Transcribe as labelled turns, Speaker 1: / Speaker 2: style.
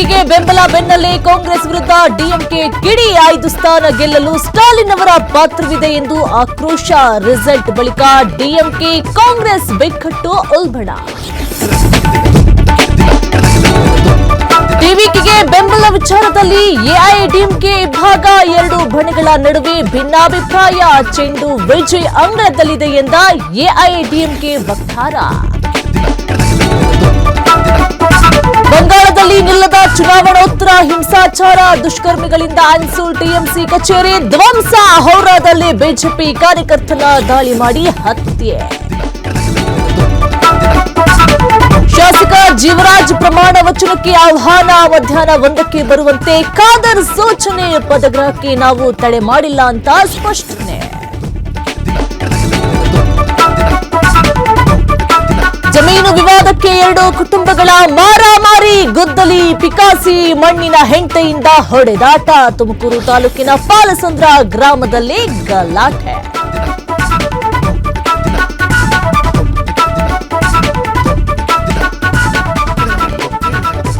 Speaker 1: ಟಿವಿಕೆಗೆ ಬೆಂಬಲ ಬೆನ್ನಲ್ಲೇ ಕಾಂಗ್ರೆಸ್ ವಿರುದ್ಧ ಡಿಎಂಕೆ ಕಿಡಿ 5 ಸ್ಥಾನ ಗೆಲ್ಲಲು ಸ್ಟಾಲಿನ್ ಅವರ ಪಾತ್ರವಿದೆ ಎಂದು ಆಕ್ರೋಶ. ರಿಸಲ್ಟ್ ಬಳಿಕ ಡಿಎಂಕೆ ಕಾಂಗ್ರೆಸ್ ಬೆಕ್ಕಟ್ಟು ಉಲ್ಬಣ. ಟಿವಿಕೆಗೆ ಬೆಂಬಲ ವಿಚಾರದಲ್ಲಿ ಎಐಎಡಿಎಂಕೆ ವಿಭಾಗ 2 ಬಣಗಳ ನಡುವೆ ಭಿನ್ನಾಭಿಪ್ರಾಯ. ಚೆಂಡು ವಿಜಯ್ ಅಂಗಳದಲ್ಲಿದೆ ಎಂದ ಎಐಎಡಿಎಂಕೆ ವಕ್ತಾರ. ಬಂಗಾಳದಲ್ಲಿ ನಿಲ್ಲದ ಚುನಾವಣೋತ್ತರ ಹಿಂಸಾಚಾರ. ದುಷ್ಕರ್ಮಿಗಳಿಂದ ಅನ್ಸೂಲ್ ಟಿಎಂಸಿ ಕಚೇರಿ ಧ್ವಂಸ. ಹೌರಾದಲ್ಲಿ ಬಿಜೆಪಿ ಕಾರ್ಯಕರ್ತನ ದಾಳಿ ಮಾಡಿ ಹತ್ಯೆ. ಶಾಸಕ ಜೀವರಾಜ್ ಪ್ರಮಾಣ ವಚನಕ್ಕೆ ಆಹ್ವಾನ. ಮಧ್ಯಾಹ್ನ 1ಕ್ಕೆ ಬರುವಂತೆ ಖಾದರ್ ಸೂಚನೆ. ಪದಗ್ರಹಕ್ಕೆ ನಾವು ತಡೆ ಮಾಡಿಲ್ಲ ಅಂತ ಸ್ಪಷ್ಟನೆ. ಜಮೀನು ವಿವಾದಕ್ಕೆ 2 ಕುಟುಂಬಗಳ ಮಾರಾಮಾರಿ. ಗುದ್ದಲಿ ಪಿಕಾಸಿ. ಮಣ್ಣಿನ ಹೆಂಟೆಯಿಂದ ಹೊಡೆದಾಟ. ತುಮಕೂರು ತಾಲೂಕಿನ ಪಾಲಸಂದ್ರ ಗ್ರಾಮದಲ್ಲಿ ಗಲಾಟೆ.